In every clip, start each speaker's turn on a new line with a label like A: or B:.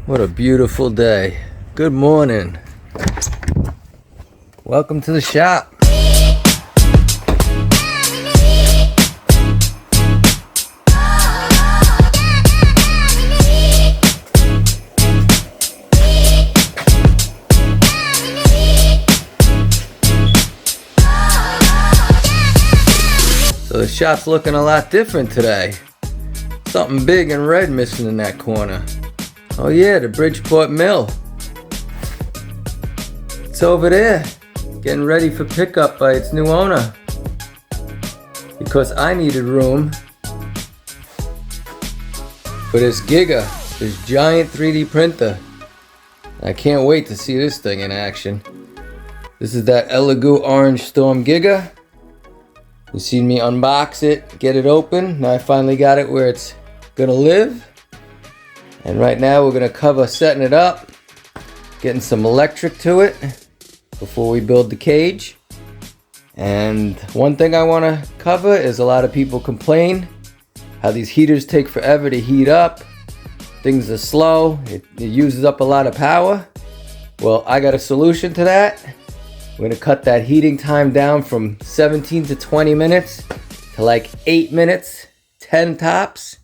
A: What a beautiful day. Good morning. Welcome to the shop. So the shop's looking a lot different today. Something big and red missing in that corner. Oh yeah, the Bridgeport Mill. It's over there, getting ready for pickup by its new owner. Because I needed room for this Giga, this giant 3D printer. I can't wait to see this thing in action. This is that Elegoo Orange Storm Giga. You've seen me unbox it, get it open. Now I finally got it where it's gonna live. And right now we're gonna cover setting it up, getting some electric to it before we build the cage. And one thing I wanna cover is a lot of people complain how these heaters take forever to heat up. Things are slow, it uses up a lot of power. Well, I got a solution to that. We're gonna cut that heating time down from 17 to 20 minutes to like 8 minutes, 10 tops.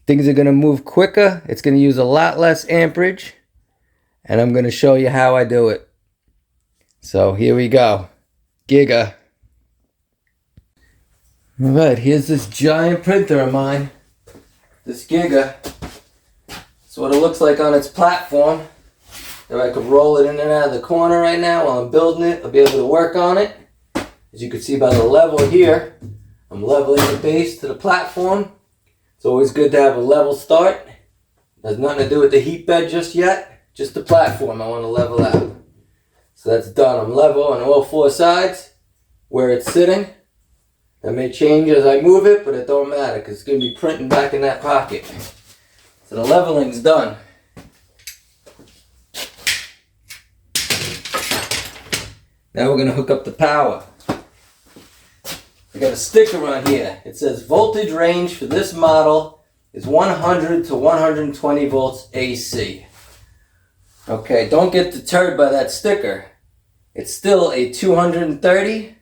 A: Things are gonna move quicker. It's gonna use a lot less amperage. And I'm gonna show you how I do it. So here we go. Giga. All right, here's this giant printer of mine. This Giga. That's what it looks like on its platform. If I could roll it in and out of the corner right now while I'm building it, I'll be able to work on it. As you can see by the level here, I'm leveling the base to the platform. It's always good to have a level start. It has nothing to do with the heat bed just yet, just the platform I want to level out. So that's done. I'm level on all four sides where it's sitting. That may change as I move it, but it don't matter because it's going to be printing back in that pocket. So the leveling's done. Now we're going to hook up the power. I got a sticker on here. It says voltage range for this model is 100 to 120 volts AC. Okay, don't get deterred by that sticker. It's still a 230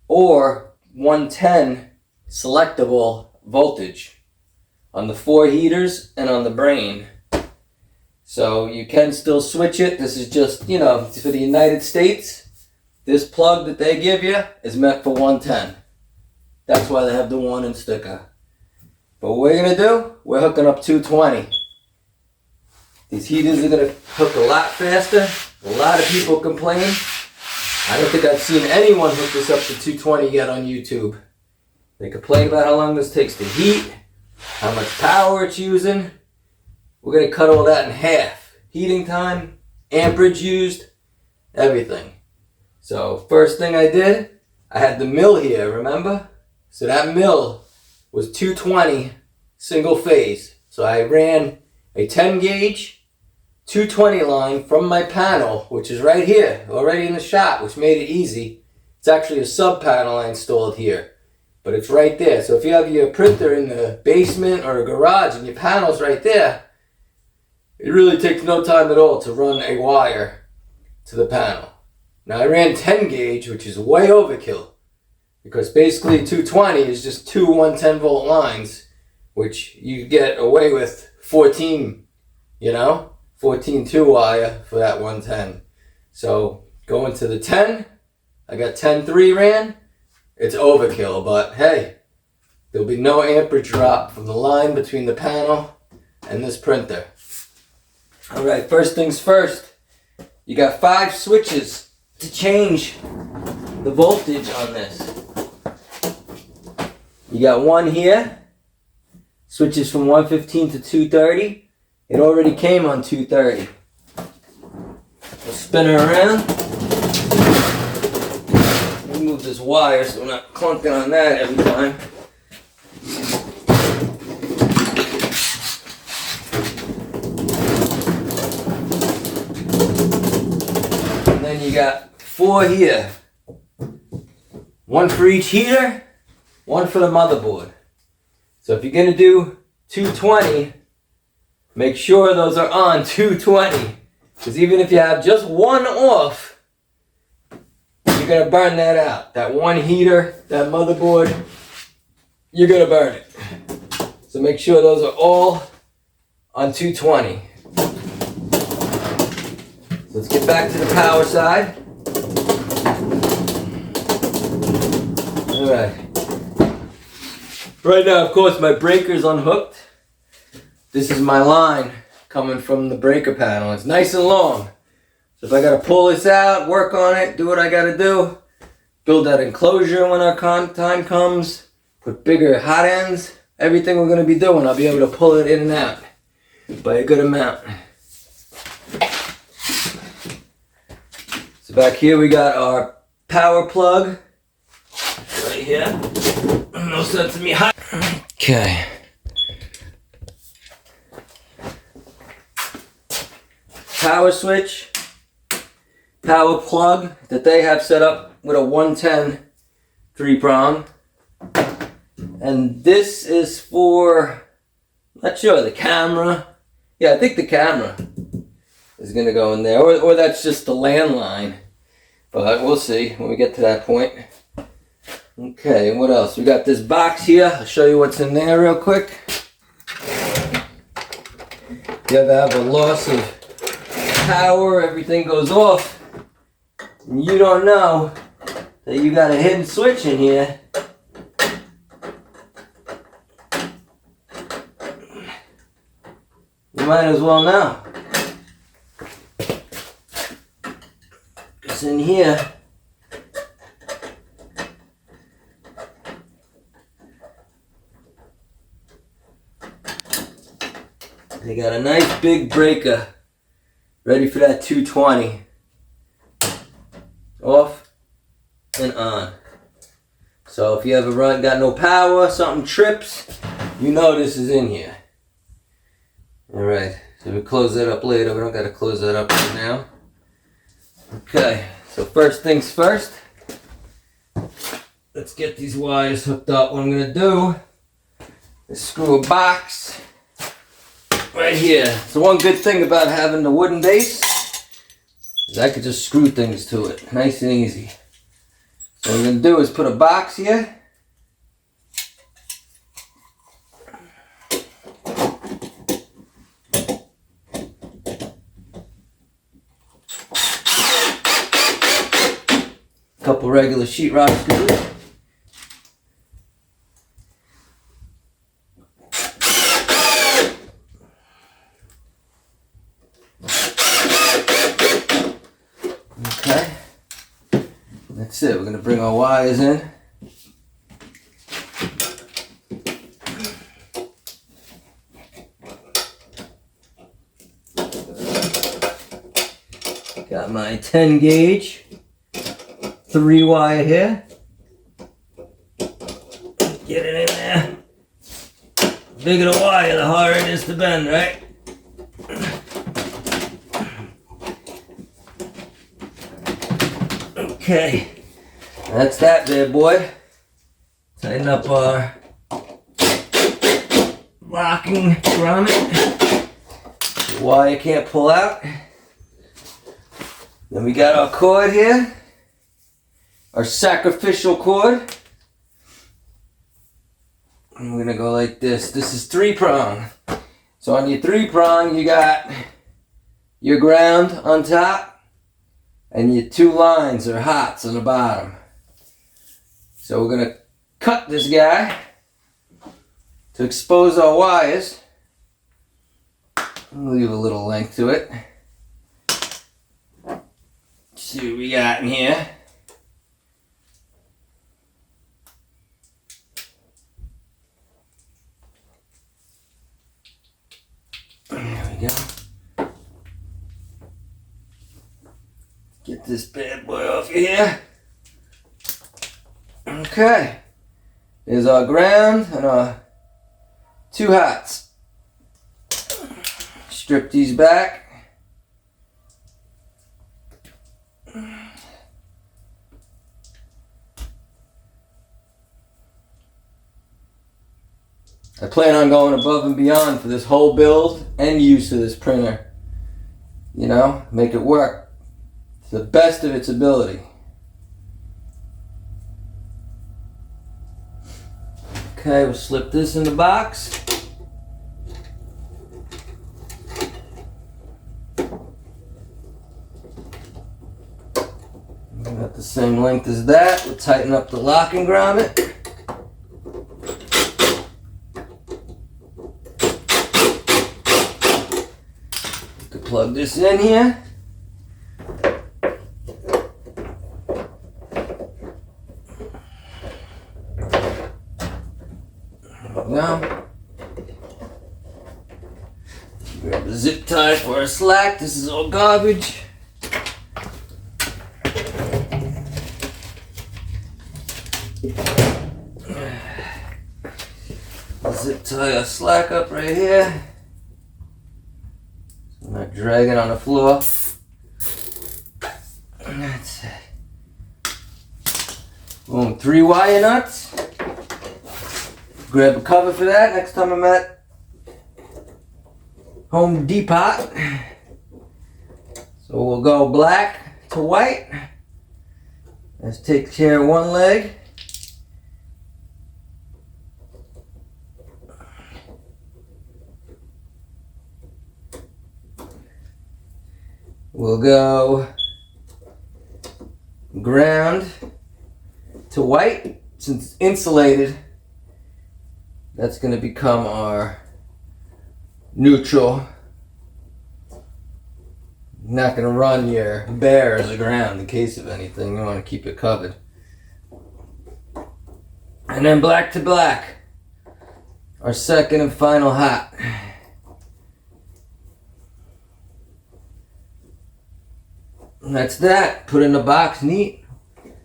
A: or 110 selectable voltage on the 4 heaters and on the brain. So you can still switch it. This is just, for the United States. This plug that they give you is meant for 110. That's why they have the 1 in sticker. But what we're going to do, we're hooking up 220. These heaters are going to hook a lot faster. A lot of people complain. I don't think I've seen anyone hook this up to 220 yet on YouTube. They complain about how long this takes to heat, how much power it's using. We're going to cut all that in half. Heating time, amperage used, everything. So first thing I did, I had the mill here, remember? So that mill was 220 single phase. So I ran a 10 gauge 220 line from my panel, which is right here, already in the shop, which made it easy. It's actually a sub panel I installed here, but it's right there. So if you have your printer in the basement or a garage and your panel's right there, it really takes no time at all to run a wire to the panel. Now I ran 10 gauge, which is way overkill, because basically 220 is just 2 110 volt lines, which you get away with 14, 14 2 wire for that 110. So going to the 10, I got 10-3 ran. It's overkill, but hey, there'll be no amperage drop from the line between the panel and this printer. All right, first things first, you got 5 switches to change the voltage on this. You got one here, switches from 115 to 230. It already came on 230. We'll spin her around. Let me move this wire so we're not clunking on that every time. And then you got 4 here. 1 for each heater, 1 for the motherboard. So if you're going to do 220 make sure those are on 220. Because even if you have just one off, you're going to burn that out. That one heater, that motherboard, you're going to burn it. So make sure those are all on 220. So let's get back to the power side. Alright. Right now, of course, my breaker's unhooked. This is my line coming from the breaker panel. It's nice and long. So if I gotta pull this out, work on it, do what I gotta do, build that enclosure when our time comes, put bigger hot ends, everything we're gonna be doing, I'll be able to pull it in and out by a good amount. So back here we got our power plug right here. No sense in me hot. Okay. Power switch, power plug that they have set up with a 110 3-prong. And this is for, not sure, the camera. Yeah, I think the camera is going to go in there. Or that's just the landline. But we'll see when we get to that point. Okay, and what else? We got this box here. I'll show you what's in there real quick. You ever have a loss of power, everything goes off, and you don't know that you got a hidden switch in here. You might as well know. It's in here. They got a nice big breaker ready for that 220. Off and on. So if you ever got no power, something trips, you know this is in here. Alright, so we'll close that up later. We don't got to close that up right now. Okay, so first things first. Let's get these wires hooked up. What I'm going to do is screw a box right here. So one good thing about having the wooden base is I could just screw things to it. Nice and easy. So what I'm going to do is put a box here. A couple regular sheetrock screws. That's it. We're going to bring our wires in. Got my 10 gauge 3-wire here. Get it in there. The bigger the wire, the harder it is to bend, right? Okay. That's that bad boy. Tighten up our locking grommet. The wire can't pull out. Then we got our cord here. Our sacrificial cord. And we're gonna go like this. This is 3-prong. So on your 3-prong, you got your ground on top and your 2 lines or hots on the bottom. So we're going to cut this guy to expose our wires. Leave a little length to it. See what we got in here. There we go. Get this bad boy off here. Okay. There's our ground and our 2 hots. Strip these back. I plan on going above and beyond for this whole build and use of this printer. You know, make it work to the best of its ability. Okay, we'll slip this in the box. About the same length as that. We'll tighten up the locking grommet. Plug this in here. There we go. Grab a zip tie for a slack. This is all garbage. Zip tie a slack up right here. I'm not dragging on the floor. That's it. Boom, 3 wire nuts. Grab a cover for that next time I'm at Home Depot. So we'll go black to white. Let's take care of one leg. We'll go ground to white. Since it's insulated, that's going to become our neutral. Not going to run your bears aground in case of anything. You want to keep it covered. And then black to black, our second and final hot. And that's that. Put it in a box, neat.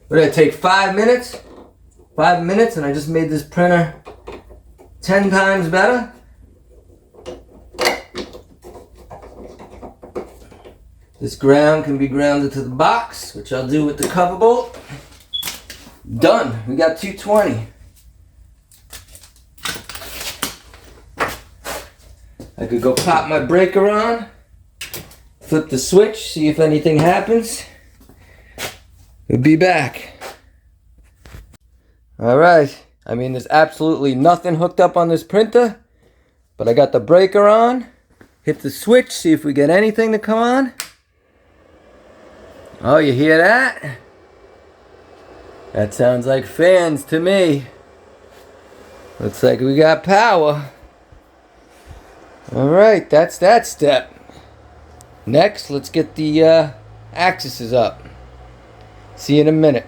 A: We're gonna take 5 minutes. 5 minutes, and I just made this printer 10 times better. This ground can be grounded to the box, which I'll do with the cover bolt. Done. We got 220. I could go pop my breaker on. Flip the switch, see if anything happens. We'll be back. Alright, I mean there's absolutely nothing hooked up on this printer, but I got the breaker on. Hit the switch, see if we get anything to come on. Oh, you hear that? That sounds like fans to me. Looks like we got power. Alright, that's that step. Next, let's get the axes up. See you in a minute.